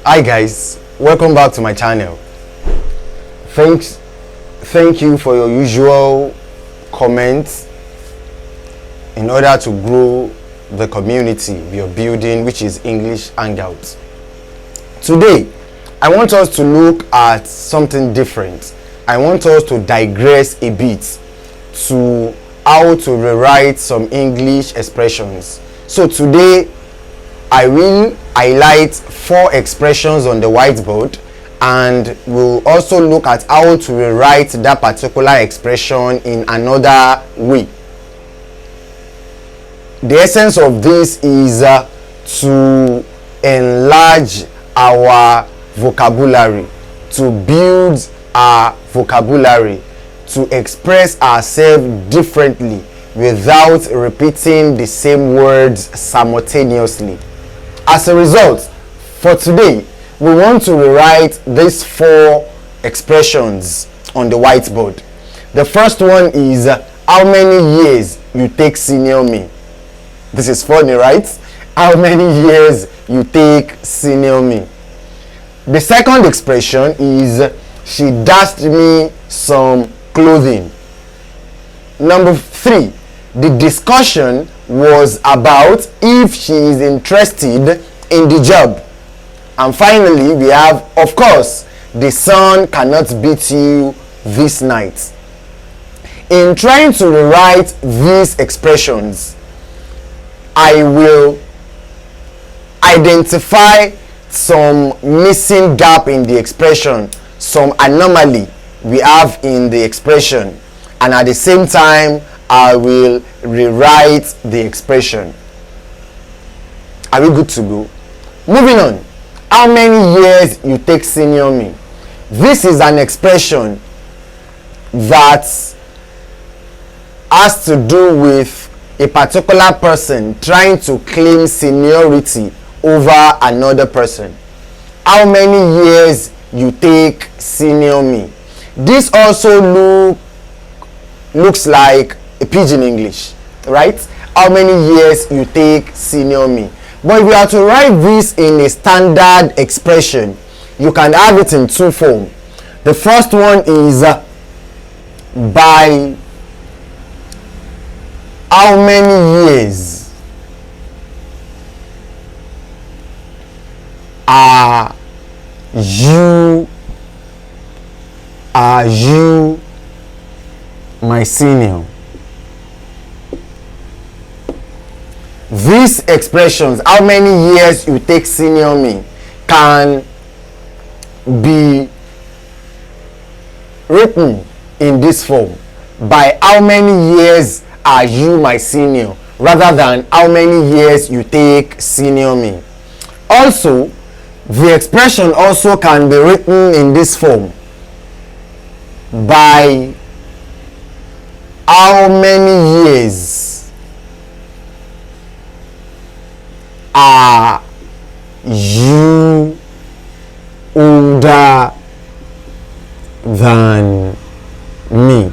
Hi guys, welcome back to my channel. Thank you for your usual comments in order to grow the community we are building, which is English Hangouts. Today I want us to look at something different. I want us to digress a bit to how to rewrite some English expressions. So today I will highlight 4 expressions on the whiteboard, and we'll also look at how to rewrite that particular expression in another way. The essence of this is to enlarge our vocabulary, to build our vocabulary, to express ourselves differently without repeating the same words simultaneously. As a result, for today, we want to rewrite these 4 expressions on the whiteboard. The first one is how many years you take senior me. This is funny, right? How many years you take senior me. The second expression is she dashed me some clothing. Number 3, the discussion was about if she is interested in the job. And finally, we have, of course, the sun cannot beat you this night. In trying to rewrite these expressions, I will identify some missing gap in the expression, some anomaly we have in the expression, and at the same time I will rewrite the expression. Are we good to go? Moving on. How many years you take senior me? This is an expression that has to do with a particular person trying to claim seniority over another person. How many years you take senior me? This also looks like a pidgin English, right? How many years you take senior me? But if you are to write this in a standard expression, you can have it in 2 forms. The first one is by how many years are you my senior. These expressions, how many years you take senior me, can be written in this form: by how many years are you my senior, rather than how many years you take senior me. Also, the expression also can be written in this form: by how many years are you older than me.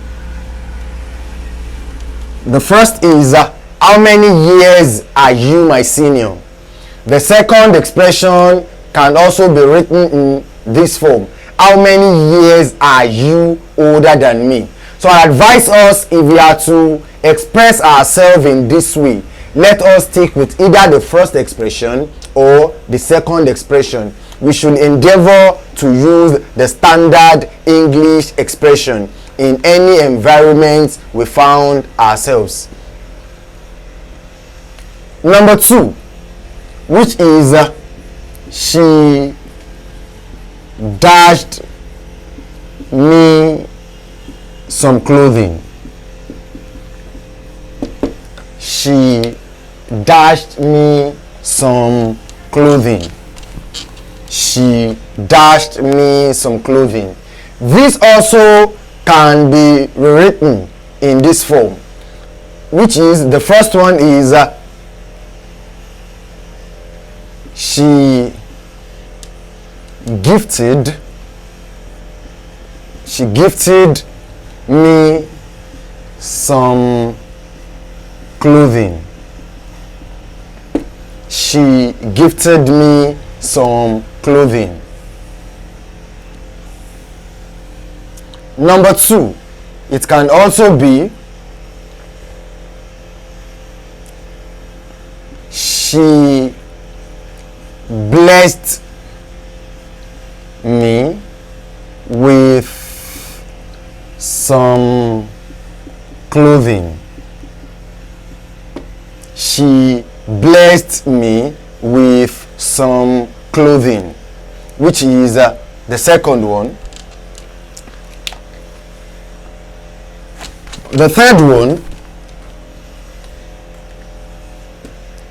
The first is how many years are you my senior. The second expression can also be written in this form: how many years are you older than me. So I advise us, if we are to express ourselves in this way, let us stick with either the first expression or the second expression. We should endeavor to use the standard English expression in any environment we found ourselves. Number 2, which is she dashed me some clothing. She dashed me some clothing. She dashed me some clothing. This also can be rewritten in this form, which is, the first one is she gifted me some clothing. She gifted me some clothing. Number 2, it can also be she blessed me with some clothing. She blessed me with some clothing, which is the second one. The third one,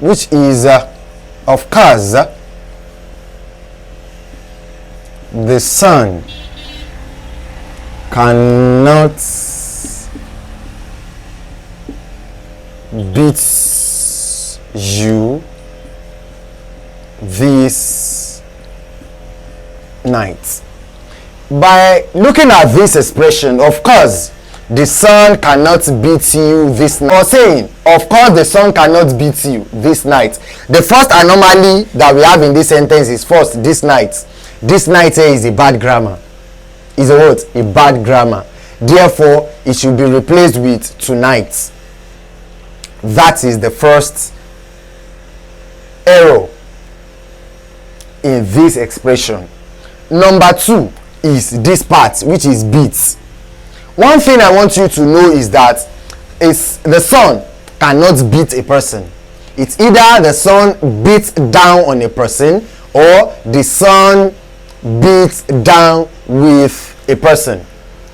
which is of course the sun cannot beat you this night. By looking at this expression, of course the sun cannot beat you this night, or saying of course the sun cannot beat you this night, the first anomaly that we have in this sentence is first this night. This night here is a bad grammar. Is a what? A bad grammar. Therefore it should be replaced with tonight. That is the first error in this expression. Number 2 is this part, which is beat. One thing I want you to know is that the sun cannot beat a person. It's either the sun beats down on a person or the sun beats down with a person.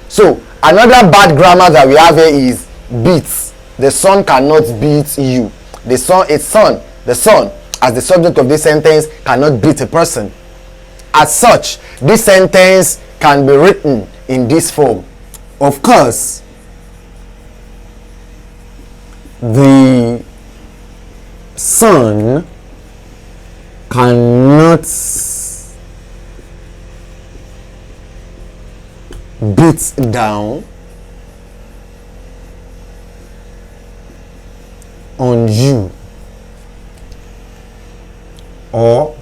So another bad grammar that we have here is beats. The sun cannot beat you. The sun as the subject of this sentence cannot beat a person. As such, this sentence can be written in this form. Of course, the sun cannot beat down on you or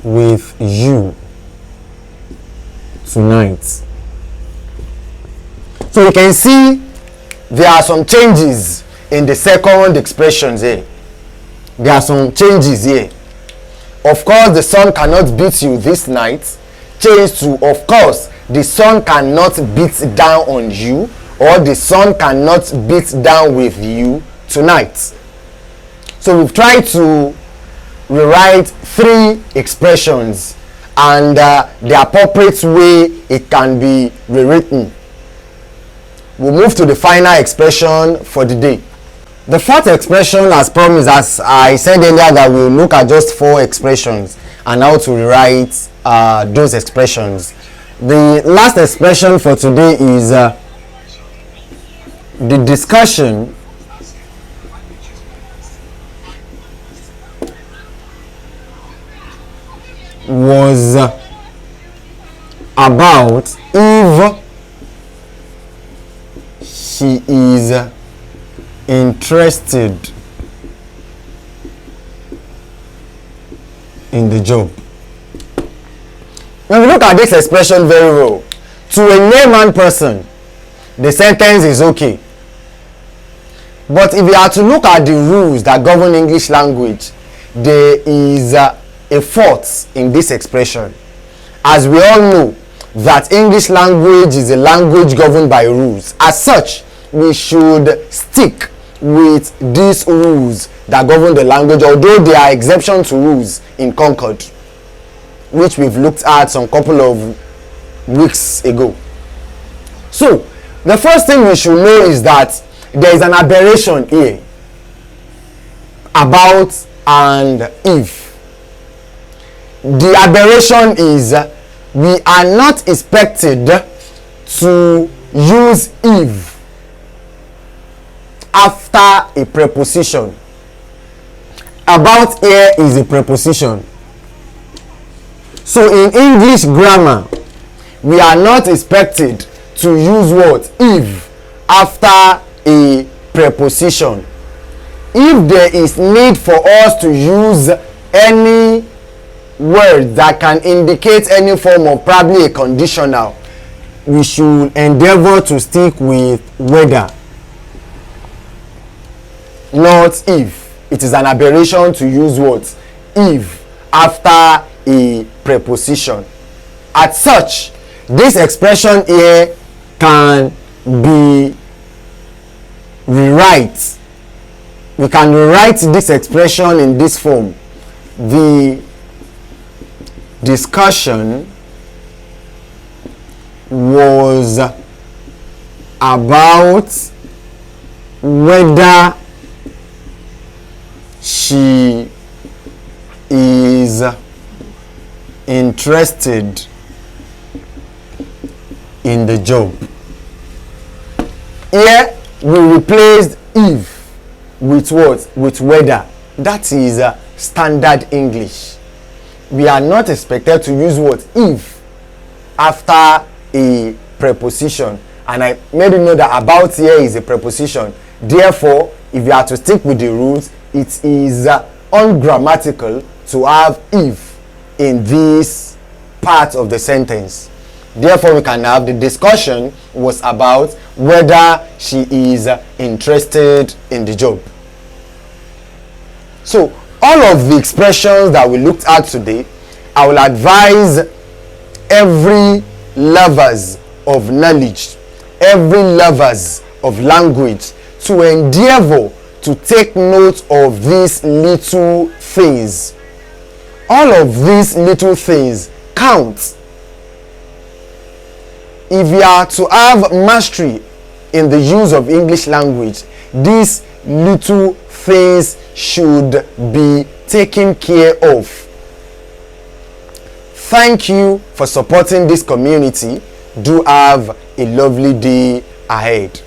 with you tonight. So you can see there are some changes in the second expressions here. There are some changes here. Of course the sun cannot beat you this night changed to of course the sun cannot beat down on you, or the sun cannot beat down with you tonight. So we've tried to rewrite 3 expressions and the appropriate way it can be rewritten. We'll move to the final expression for the day. The fourth expression, as promised, as I said earlier, that we'll look at just 4 expressions and how to rewrite those expressions. The last expression for today is the discussion was about if she is interested in the job. When we look at this expression very well, to a layman person, the sentence is okay. But if you are to look at the rules that govern English language, there is a fault in this expression. As we all know that English language is a language governed by rules. As such, we should stick with these rules that govern the language, although there are exceptions to rules in Concord, which we've looked at some couple of weeks ago. So the first thing we should know is that there is an aberration here about and if. The aberration is we are not expected to use if after a preposition. About here is a preposition. So in English grammar, we are not expected to use what? If after a preposition. If there is need for us to use any words that can indicate any form of probably a conditional, we should endeavor to stick with whether, not if. It is an aberration to use what? If after a preposition. As such, this expression here can be rewrite. We can rewrite this expression in this form. The discussion was about whether she is interested in the job. Here we replaced if with what? With whether. That is standard English. We are not expected to use what? If after a preposition, and I made you know that about here is a preposition. Therefore, if you are to stick with the rules, it is ungrammatical to have if in this part of the sentence. Therefore, we can have the discussion was about whether she is interested in the job. So, all of the expressions that we looked at today, I will advise every lovers of knowledge, every lovers of language to endeavor to take note of these little things. All of these little things count. If you are to have mastery in the use of English language, these little things should be taken care of. Thank you for supporting this community. Do have a lovely day ahead.